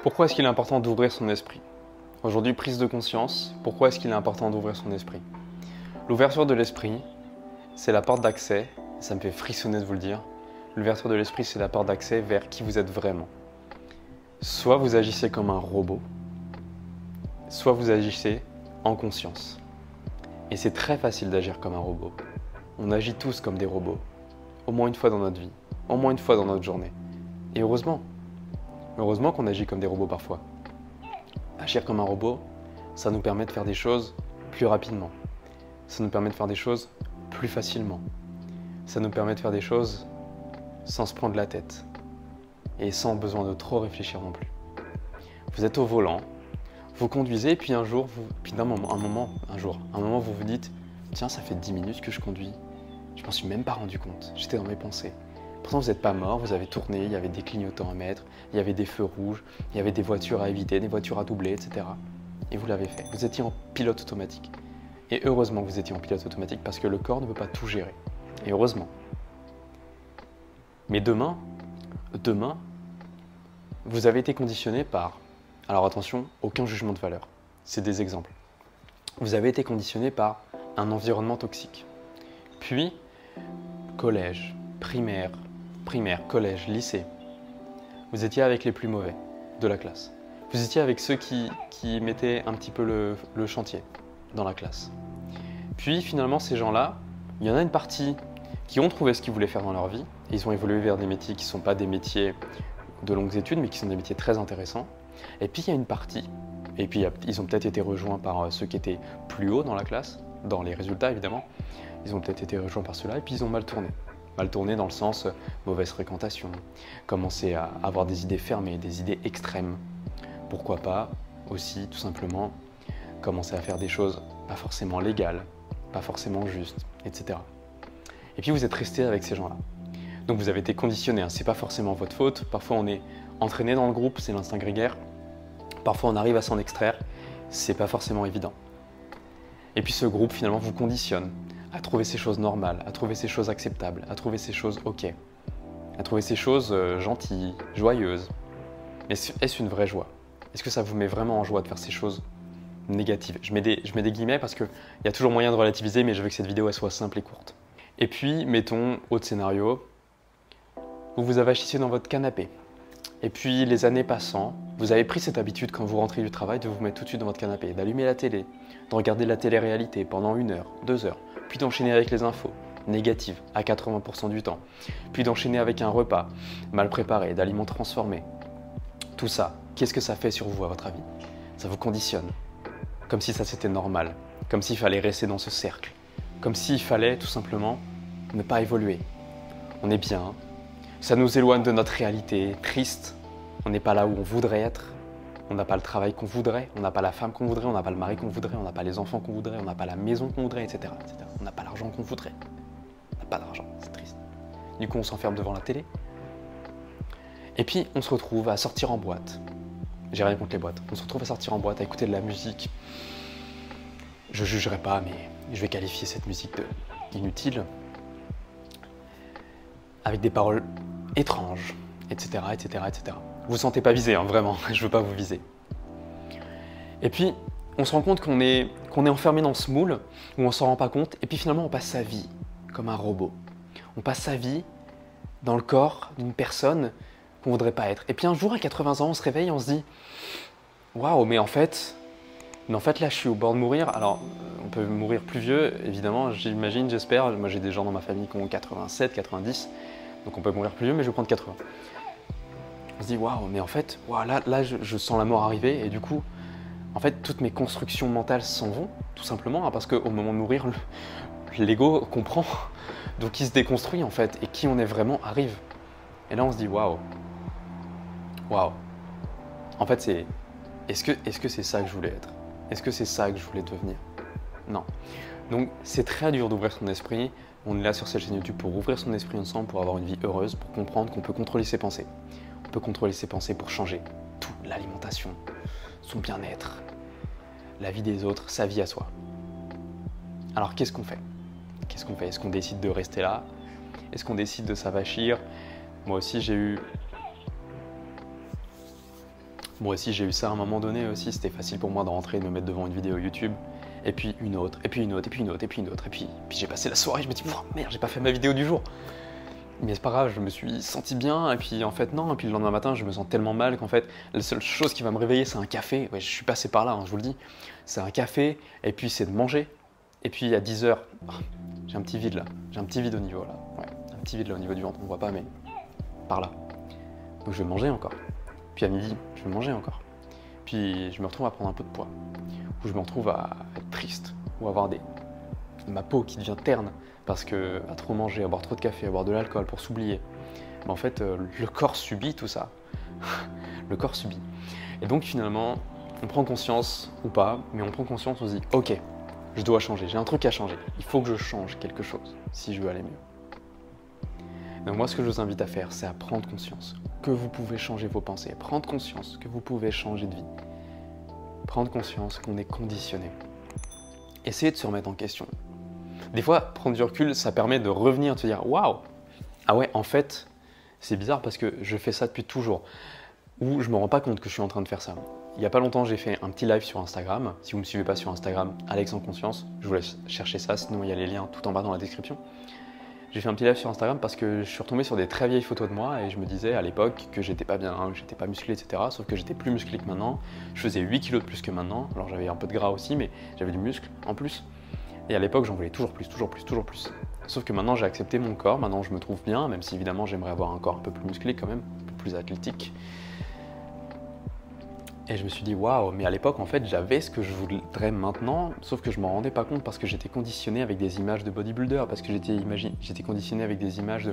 Pourquoi est-ce qu'il est important d'ouvrir son esprit? Aujourd'hui, prise de conscience, pourquoi est-ce qu'il est important d'ouvrir son esprit? L'ouverture de l'esprit, c'est la porte d'accès, ça me fait frissonner de vous le dire, l'ouverture de l'esprit, c'est la porte d'accès vers qui vous êtes vraiment. Soit vous agissez comme un robot, soit vous agissez en conscience. Et c'est très facile d'agir comme un robot. On agit tous comme des robots, au moins une fois dans notre vie, au moins une fois dans notre journée. Et heureusement qu'on agit comme des robots parfois. Agir comme un robot, ça nous permet de faire des choses plus rapidement. Ça nous permet de faire des choses plus facilement. Ça nous permet de faire des choses sans se prendre la tête et sans besoin de trop réfléchir non plus. Vous êtes au volant, vous conduisez, puis un jour, un moment, vous vous dites « Tiens, ça fait 10 minutes que je conduis. Je m'en suis même pas rendu compte, j'étais dans mes pensées. » Pourtant, vous n'êtes pas mort, vous avez tourné, il y avait des clignotants à mettre, il y avait des feux rouges, il y avait des voitures à éviter, des voitures à doubler, etc. Et vous l'avez fait. Vous étiez en pilote automatique. Et heureusement que vous étiez en pilote automatique parce que le corps ne peut pas tout gérer. Et heureusement. Mais demain, vous avez été conditionné par... Alors attention, aucun jugement de valeur. C'est des exemples. Vous avez été conditionné par un environnement toxique. Puis, collège, primaire, collège, lycée. Vous étiez avec les plus mauvais de la classe. Vous étiez avec ceux qui mettaient un petit peu le chantier dans la classe. Puis finalement, ces gens-là, il y en a une partie qui ont trouvé ce qu'ils voulaient faire dans leur vie. Et ils ont évolué vers des métiers qui ne sont pas des métiers de longues études, mais qui sont des métiers très intéressants. Et puis il y a une partie, et puis ils ont peut-être été rejoints par ceux qui étaient plus hauts dans la classe, dans les résultats évidemment. Ils ont peut-être été rejoints par ceux-là, et puis ils ont mal tourné. Mal tourné dans le sens mauvaise fréquentation, commencer à avoir des idées fermées, des idées extrêmes. Pourquoi pas aussi, tout simplement, commencer à faire des choses pas forcément légales, pas forcément justes, etc. Et puis vous êtes resté avec ces gens-là. Donc vous avez été conditionné, hein. C'est pas forcément votre faute. Parfois on est entraîné dans le groupe, c'est l'instinct grégaire. Parfois on arrive à s'en extraire, c'est pas forcément évident. Et puis ce groupe finalement vous conditionne à trouver ces choses normales, à trouver ces choses acceptables, à trouver ces choses ok, à trouver ces choses gentilles, joyeuses. Mais est-ce une vraie joie? Est-ce que ça vous met vraiment en joie de faire ces choses négatives? Je mets des guillemets parce qu'il y a toujours moyen de relativiser, mais je veux que cette vidéo elle soit simple et courte. Et puis, mettons, autre scénario, vous vous avachissez dans votre canapé. Et puis, les années passant, vous avez pris cette habitude quand vous rentrez du travail de vous mettre tout de suite dans votre canapé, d'allumer la télé, de regarder la télé-réalité pendant 1 heure, 2 heures, puis d'enchaîner avec les infos négatives à 80% du temps, puis d'enchaîner avec un repas mal préparé, d'aliments transformés. Tout ça, qu'est-ce que ça fait sur vous à votre avis? Ça vous conditionne, comme si ça c'était normal, comme s'il fallait rester dans ce cercle, comme s'il fallait tout simplement ne pas évoluer. On est bien, ça nous éloigne de notre réalité triste, on n'est pas là où on voudrait être, on n'a pas le travail qu'on voudrait, on n'a pas la femme qu'on voudrait, on n'a pas le mari qu'on voudrait, on n'a pas les enfants qu'on voudrait, on n'a pas la maison qu'on voudrait, etc., etc. On n'a pas l'argent qu'on voudrait. On n'a pas d'argent, c'est triste. Du coup, on s'enferme devant la télé. Et puis, on se retrouve à sortir en boîte. J'ai rien contre les boîtes. On se retrouve à sortir en boîte, à écouter de la musique. Je jugerai pas, mais je vais qualifier cette musique d'inutile. Avec des paroles étranges, etc., etc., etc. Vous vous sentez pas visé, hein, vraiment, je veux pas vous viser. Et puis, on se rend compte qu'on est enfermé dans ce moule, où on s'en rend pas compte, et puis finalement on passe sa vie comme un robot. On passe sa vie dans le corps d'une personne qu'on voudrait pas être. Et puis un jour, à 80 ans, on se réveille et on se dit « Waouh, mais en fait, là, je suis au bord de mourir. » Alors, on peut mourir plus vieux, évidemment, j'imagine, j'espère. Moi, j'ai des gens dans ma famille qui ont 87, 90, donc on peut mourir plus vieux, mais je vais prendre 80. On se dit, waouh, mais en fait, wow, là je sens la mort arriver, et du coup, en fait, toutes mes constructions mentales s'en vont, tout simplement, hein, parce qu'au moment de mourir, l'ego comprend, donc il se déconstruit, en fait, et qui on est vraiment arrive. Et là, on se dit, waouh, waouh. En fait, est-ce que c'est ça que je voulais être? Est-ce que c'est ça que je voulais devenir? Non. Donc, c'est très dur d'ouvrir son esprit. On est là sur cette chaîne YouTube pour ouvrir son esprit ensemble, pour avoir une vie heureuse, pour comprendre qu'on peut contrôler ses pensées. On peut contrôler ses pensées pour changer tout, l'alimentation, son bien-être, la vie des autres, sa vie à soi. Alors qu'est-ce qu'on fait? qu'est-ce qu'on fait? Est-ce qu'on décide de rester là? Est-ce qu'on décide de s'avachir? Moi aussi j'ai eu ça à un moment donné aussi. C'était facile pour moi de rentrer et de me mettre devant une vidéo YouTube. Et puis une autre, et puis une autre, et puis une autre, et puis une autre. Et puis j'ai passé la soirée, je me dis, oh, merde, j'ai pas fait ma vidéo du jour. Mais c'est pas grave, je me suis senti bien, et puis en fait non, et puis le lendemain matin je me sens tellement mal qu'en fait la seule chose qui va me réveiller c'est un café. Ouais, je suis passé par là, hein, je vous le dis, c'est un café, et puis c'est de manger. Et puis à 10h, j'ai un petit vide là, j'ai un petit vide au niveau là, ouais, un petit vide là au niveau du ventre, on voit pas mais par là. Donc je vais manger encore. Puis à midi, je vais manger encore. Puis je me retrouve à prendre un peu de poids, ou je me retrouve à être triste, ou à avoir ma peau qui devient terne, parce que à trop manger, à boire trop de café, à boire de l'alcool pour s'oublier, en fait le corps subit tout ça. Le corps subit. Et donc finalement, on prend conscience ou pas, mais on prend conscience, on se dit ok, je dois changer, j'ai un truc à changer, il faut que je change quelque chose si je veux aller mieux. Donc moi ce que je vous invite à faire, c'est à prendre conscience que vous pouvez changer vos pensées, prendre conscience que vous pouvez changer de vie, prendre conscience qu'on est conditionné. Essayez de se remettre en question. Des fois, prendre du recul, ça permet de revenir, de se dire « Waouh, ah ouais, en fait, c'est bizarre parce que je fais ça depuis toujours. » Ou je me rends pas compte que je suis en train de faire ça. Il y a pas longtemps, j'ai fait un petit live sur Instagram. Si vous ne me suivez pas sur Instagram, Alex en conscience, je vous laisse chercher ça, sinon il y a les liens tout en bas dans la description. J'ai fait un petit live sur Instagram parce que je suis retombé sur des très vieilles photos de moi et je me disais à l'époque que j'étais pas bien, que j'étais pas musclé, etc. Sauf que j'étais plus musclé que maintenant. Je faisais 8 kilos de plus que maintenant. Alors j'avais un peu de gras aussi, mais j'avais du muscle en plus. Et à l'époque, j'en voulais toujours plus, toujours plus, toujours plus. Sauf que maintenant, j'ai accepté mon corps, maintenant je me trouve bien, même si évidemment j'aimerais avoir un corps un peu plus musclé quand même, un peu plus athlétique. Et je me suis dit, waouh, mais à l'époque, en fait, j'avais ce que je voudrais maintenant, sauf que je m'en rendais pas compte parce que j'étais conditionné avec des images de bodybuilder, parce que j'étais conditionné avec des images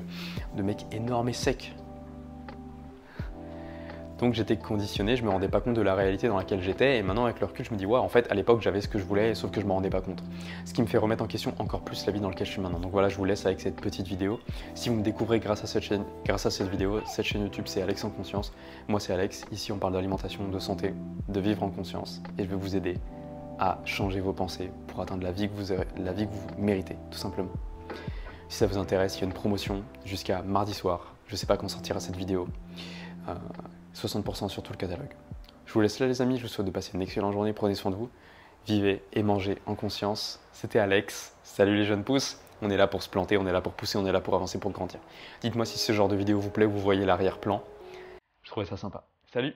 de mecs énormes et secs. Donc j'étais conditionné, je me rendais pas compte de la réalité dans laquelle j'étais, et maintenant avec le recul je me dis ouais, en fait à l'époque j'avais ce que je voulais, sauf que je me rendais pas compte. Ce qui me fait remettre en question encore plus la vie dans laquelle je suis maintenant. Donc voilà, je vous laisse avec cette petite vidéo. Si vous me découvrez grâce à cette vidéo, cette chaîne YouTube c'est Alex en conscience. Moi c'est Alex, ici on parle d'alimentation, de santé, de vivre en conscience, et je vais vous aider à changer vos pensées pour atteindre la vie que vous méritez, tout simplement. Si ça vous intéresse, il y a une promotion jusqu'à mardi soir. Je sais pas quand sortira cette vidéo. 60% sur tout le catalogue. Je vous laisse là les amis, je vous souhaite de passer une excellente journée, prenez soin de vous, vivez et mangez en conscience. C'était Alex, salut les jeunes pousses, on est là pour se planter, on est là pour pousser, on est là pour avancer, pour grandir. Dites-moi si ce genre de vidéo vous plaît, vous voyez l'arrière-plan, je trouvais ça sympa. Salut!